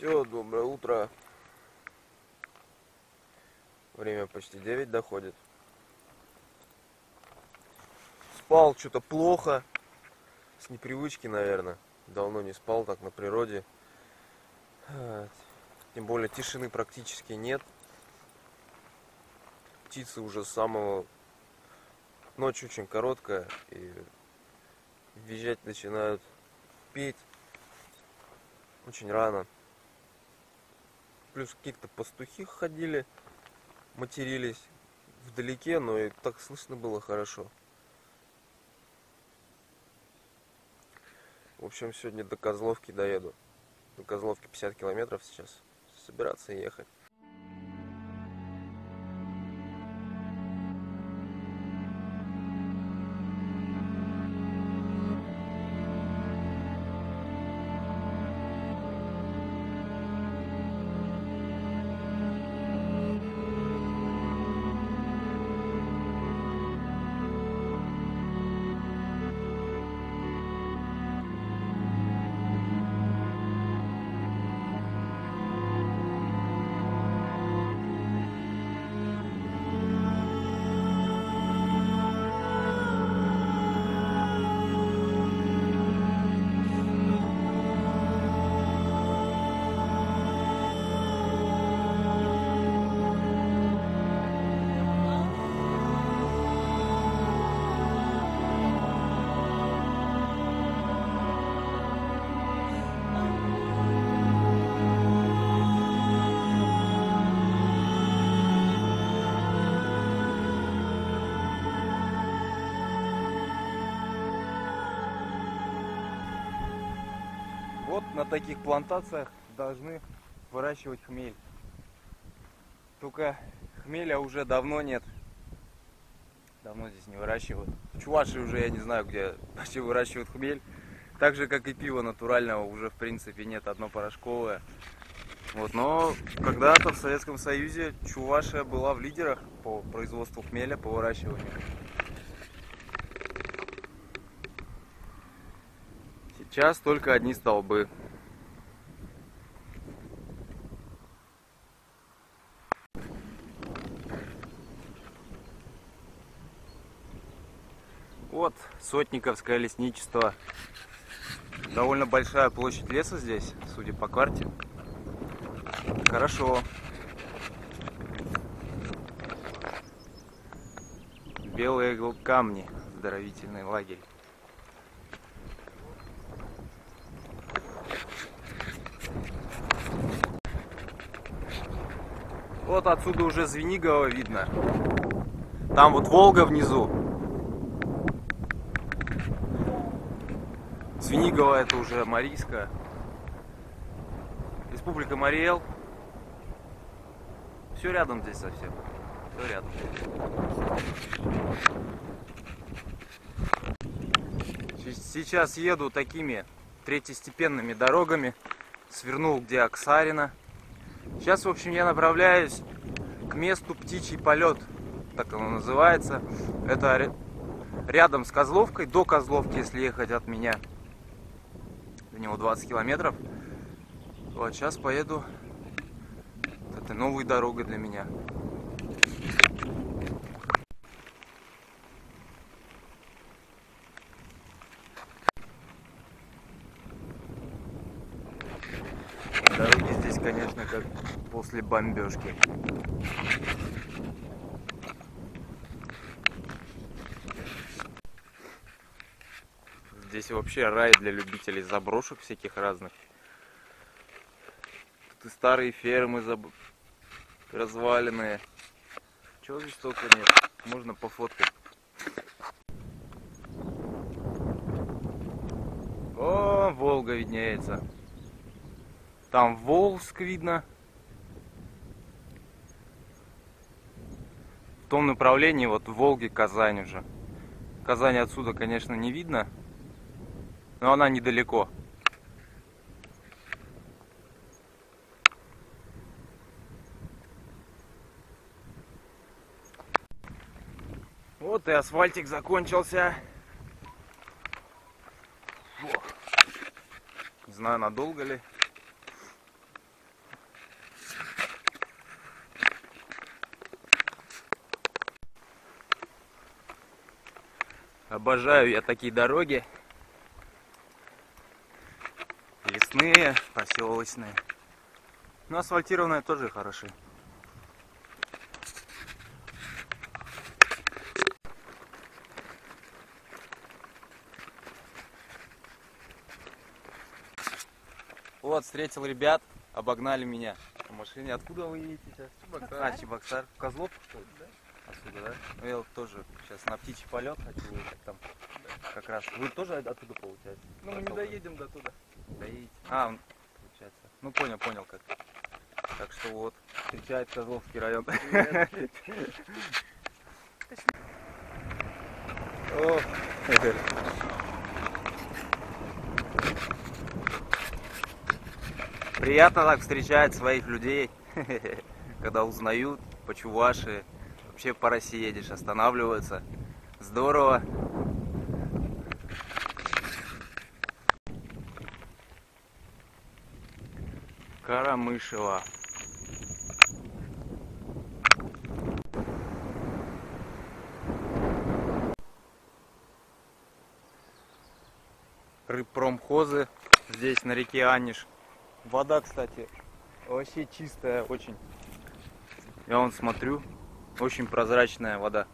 Все, доброе утро. Время почти 9 доходит. Спал что-то плохо. С непривычки, наверное. Давно не спал так на природе. Тем более тишины практически нет. Птицы уже с самого... Ночь очень короткая. И визжать начинают, петь. Очень рано. Плюс какие-то пастухи ходили, матерились вдалеке, но и так слышно было хорошо. В общем, сегодня до Козловки доеду. До Козловки 50 километров сейчас. Собираться и ехать. Вот на таких плантациях должны выращивать хмель. Только хмеля уже давно нет. Давно здесь не выращивают. В Чувашии уже я не знаю, где вообще выращивают хмель. Так же, как и пива натурального уже в принципе нет, одно порошковое. Вот, но когда-то в Советском Союзе Чувашия была в лидерах по производству хмеля, по выращиванию. Сейчас только одни столбы. Вот Сотниковское лесничество. Довольно большая площадь леса здесь, судя по карте. Хорошо. Белые камни, оздоровительный лагерь. Вот отсюда уже Звенигово видно. Там вот Волга внизу. Звенигово это уже Марийская. Республика Марий Эл. Все рядом здесь совсем. Все рядом. Сейчас еду такими третьестепенными дорогами. Свернул где Оксарина. Сейчас, в общем, я направляюсь к месту Птичий полет, так оно называется. Это рядом с Козловкой, до Козловки, если ехать от меня. До него 20 километров. Вот сейчас поеду. Это новая дорога для меня. Дороги здесь, конечно, как после бомбежки. Здесь вообще рай для любителей заброшек всяких разных. Тут и старые фермы разваленные. Чего здесь только нет. Можно пофоткать. О, Волга виднеется. Там Волжск видно. В том направлении, вот в Волге, Казань уже. Казань отсюда, конечно, не видно, но она недалеко. Вот и асфальтик закончился. Не знаю, надолго ли. Обожаю я такие дороги. Лесные, проселочные. Но асфальтированные тоже хороши. Вот, встретил ребят, обогнали меня в машине. Откуда вы едете сейчас? Чебоксар. Чебоксар. Козлов? Да. Отсюда, да? Ну, я вот тоже сейчас на птичий полет хочу выехать там. Да. Как раз. Вы тоже оттуда, получается? Ну, мы не доедем до туда. Доедете? А, получается. Ну, понял как. Так что вот, встречает Козловский район. О, приятно так встречать своих людей, когда узнают по Чувашии, вообще по России едешь, останавливаются. Здорово. Карамышево. Рыбпромхозы здесь на реке Аниш. Вода, кстати, вообще чистая очень. Я вон смотрю, очень прозрачная вода.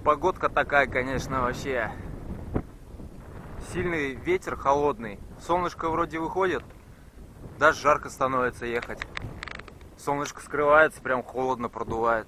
Погодка такая, конечно, вообще. Сильный ветер, холодный. Солнышко вроде выходит, даже жарко становится ехать. Солнышко скрывается, прям холодно продувает.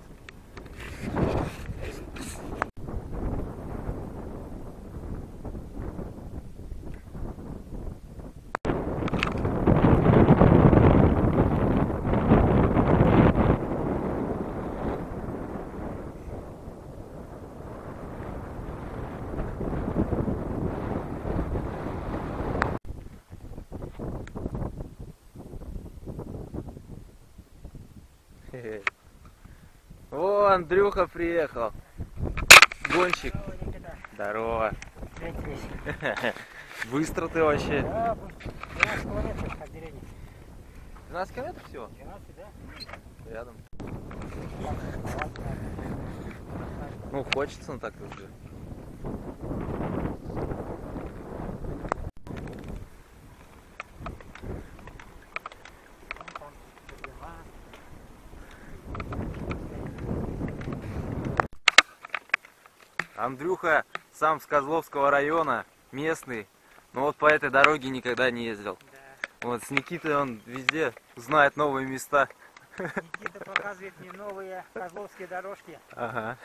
О, Андрюха приехал. Гонщик. Здорово. Быстро ты вообще. Да, 12 километров от деревни. 12 километров всего? 12, да? Рядом. Ну, хочется, но так уже. Андрюха сам с Козловского района, местный, но вот по этой дороге никогда не ездил. Да. Вот с Никитой он везде знает новые места. Никита показывает мне новые козловские дорожки. Ага.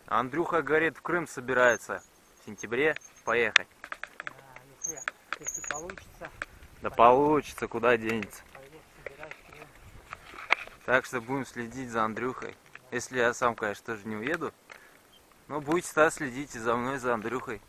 Андрюха говорит, в Крым собирается в сентябре поехать. Да, если получится. Да получится, куда денется. Пойду собирать Крым. Так что будем следить за Андрюхой. Если я сам, конечно, тоже не уеду. Но будете тогда следить и за мной, за Андрюхой.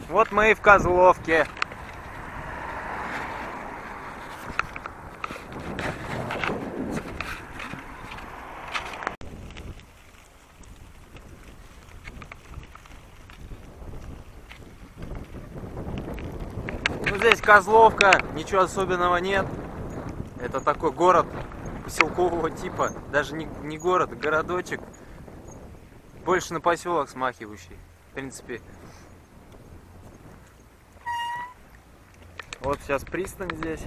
Вот мы и в Козловке. Ну, здесь Козловка, ничего особенного нет. Это такой город поселкового типа. Даже не город, а городочек. Больше на поселок смахивающий. В принципе. Вот сейчас пристань здесь.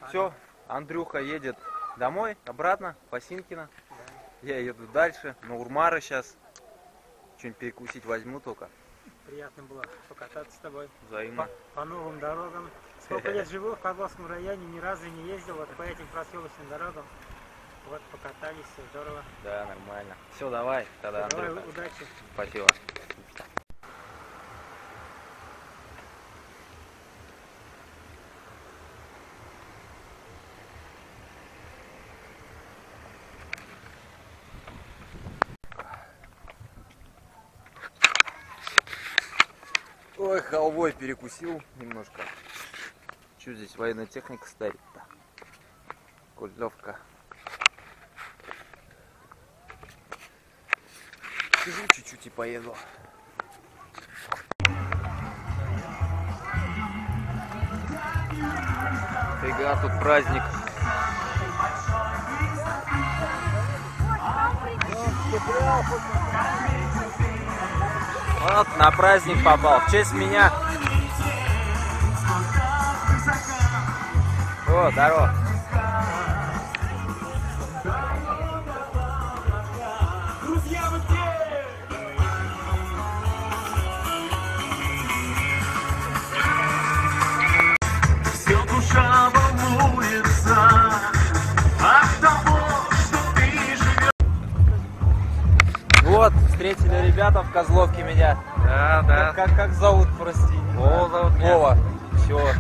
Все, Андрюха едет домой, обратно, по Синкино. Я еду дальше, на Урмары сейчас. Что-нибудь перекусить возьму только. Приятно было покататься с тобой. Взаимно. По новым дорогам. Сколько лет живу в Козловском районе, ни разу не ездил вот по этим проселочным дорогам. Вот покатались, все здорово. Да, нормально. Все, давай, тогда, Давай, Андрюха. удачи. Спасибо. Ой, халвой перекусил немножко. Что здесь военная техника стоит-то? Кулевка. Сижу чуть-чуть и поеду. Фига, тут праздник. Вот, на праздник попал. В честь меня. О, здорово. Все душа волнуется от того, что ты живешь. Вот, встретили ребята в Козловке меня. Да. Как зовут, прости? Вова зовут меня. Вова. Все.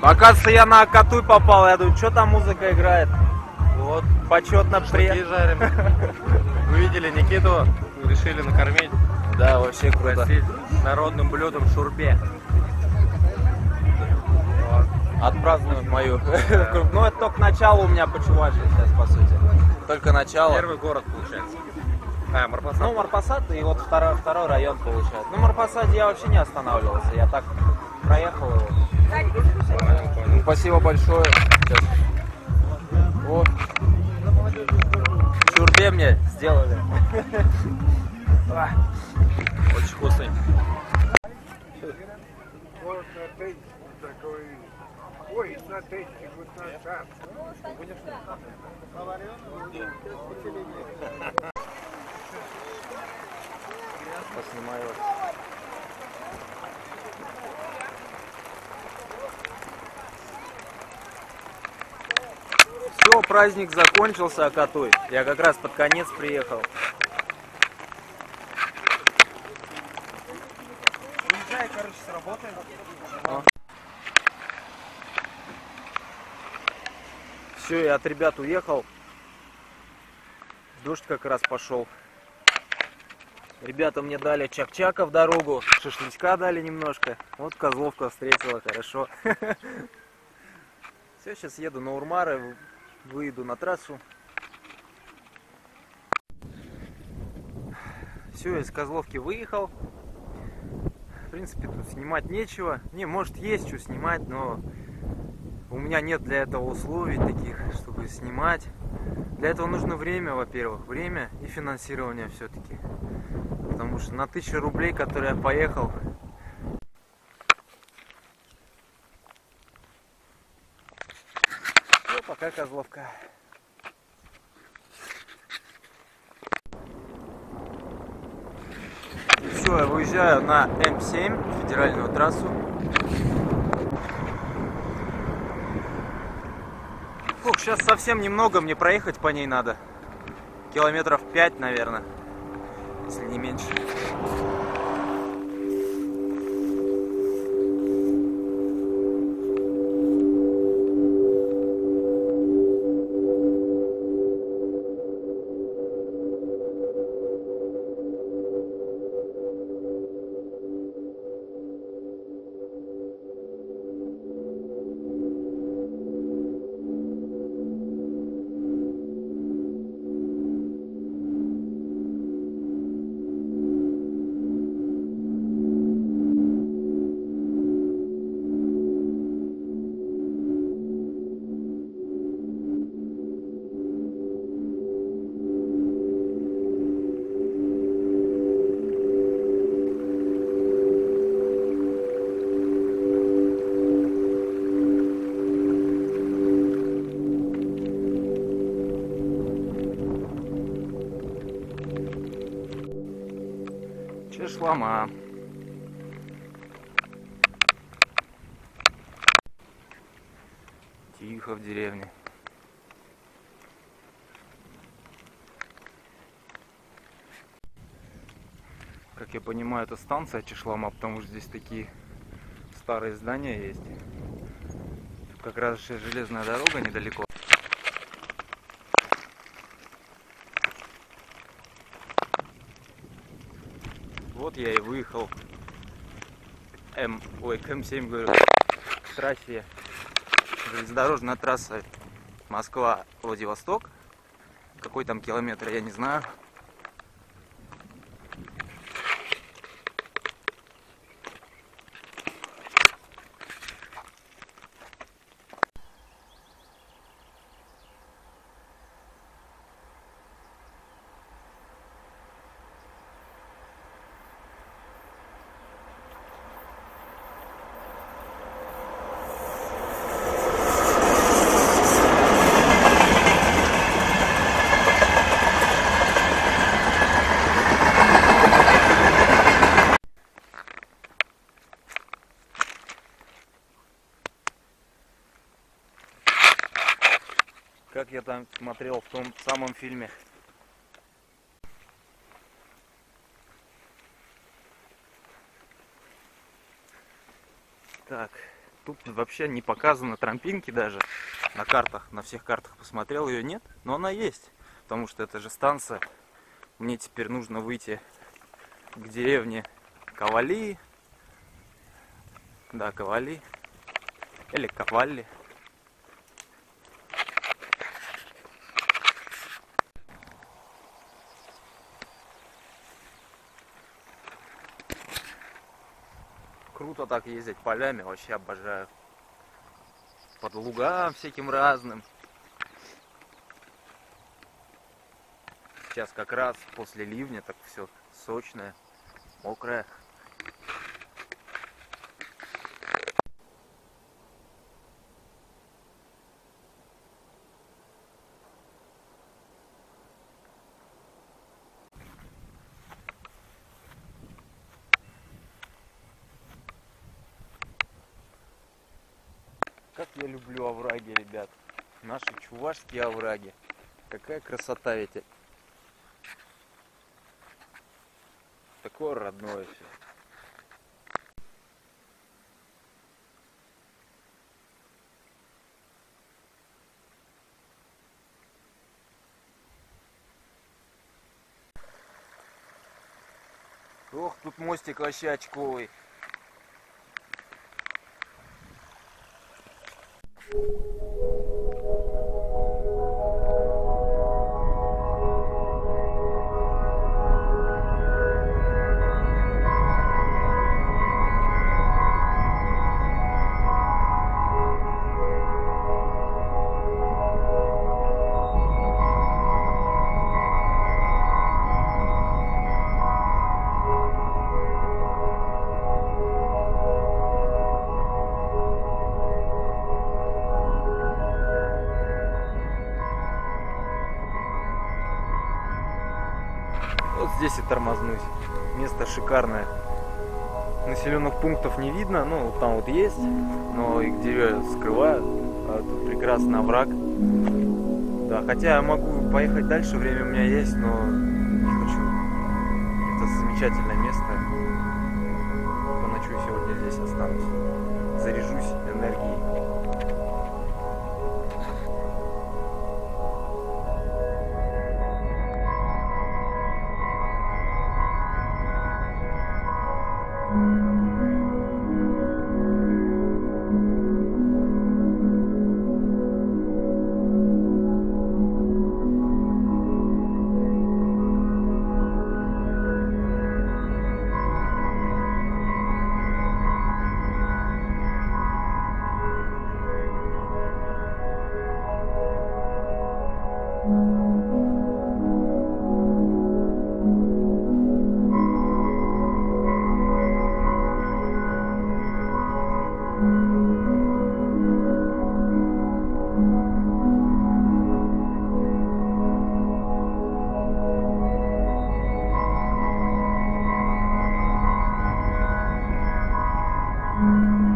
Оказывается, я на Акатуй попал. Я думаю, что там музыка играет? Вот, почетно Шашлыки жарим. Увидели Никиту, решили накормить. Да, вообще круто. Угостить народным блюдом шурбе. Отпразднуют мою. Ну, это только начало у меня по Чувашии сейчас, по сути. Только начало. Первый город получается. Марпасад. Ну, Марпасад и вот второй район получается. Ну, в Марпасаде я вообще не останавливался. Я так проехал его. Понял. Спасибо большое. Сейчас. О. Шурбе мне сделали. Очень вкусный. Вот смотрите, такой. Ой, смотрите, вот на шар. Поснимаю вас. Все, праздник закончился, Акатуй. Я как раз под конец приехал. Уезжай, короче, с работы. Все, я от ребят уехал. Дождь как раз пошел. Ребята мне дали чак-чака в дорогу, шашлычка дали немножко. Вот Козловка встретила, хорошо. Все, сейчас еду на Урмары, выйду на трассу. Все, из Козловки выехал. В принципе, тут снимать нечего. Не, может, есть что снимать, но у меня нет для этого условий таких, чтобы снимать. Для этого нужно время, во-первых, время и финансирование все-таки. Потому что на 1000 рублей, которые я поехал, ну, пока Козловка. Все, я выезжаю на М7, федеральную трассу. Фух, сейчас совсем немного, мне проехать по ней надо. Километров 5, наверное, если не меньше. Реклама. Тихо в деревне. Как я понимаю, это станция Чишлама, потому что здесь такие старые здания есть. Как раз железная дорога недалеко. Вот я и выехал к М7, говорю, к трассе, железнодорожная трасса Москва-Владивосток. Какой там километр, я не знаю. Как я там смотрел в том самом фильме. Так, тут вообще не показано тропинки даже на картах, на всех картах посмотрел, ее нет, но она есть, потому что это же станция. Мне теперь нужно выйти к деревне Ковали, да, Ковали, или Ковали. Круто так ездить полями, вообще обожаю. Под лугам всяким разным. Сейчас как раз после ливня, так все сочное, мокрое. Как я люблю овраги, ребят. Наши чувашские овраги. Какая красота ведь. Такое родное все. Ох, тут мостик вообще очковый. Вот здесь и тормознусь. Место шикарное. Населенных пунктов не видно, ну вот там вот есть, но их деревья скрывают. А тут прекрасный овраг. Да, хотя я могу поехать дальше, время у меня есть, но не хочу. Это замечательное место. Поночую сегодня здесь останусь. Заряжусь энергией. Thank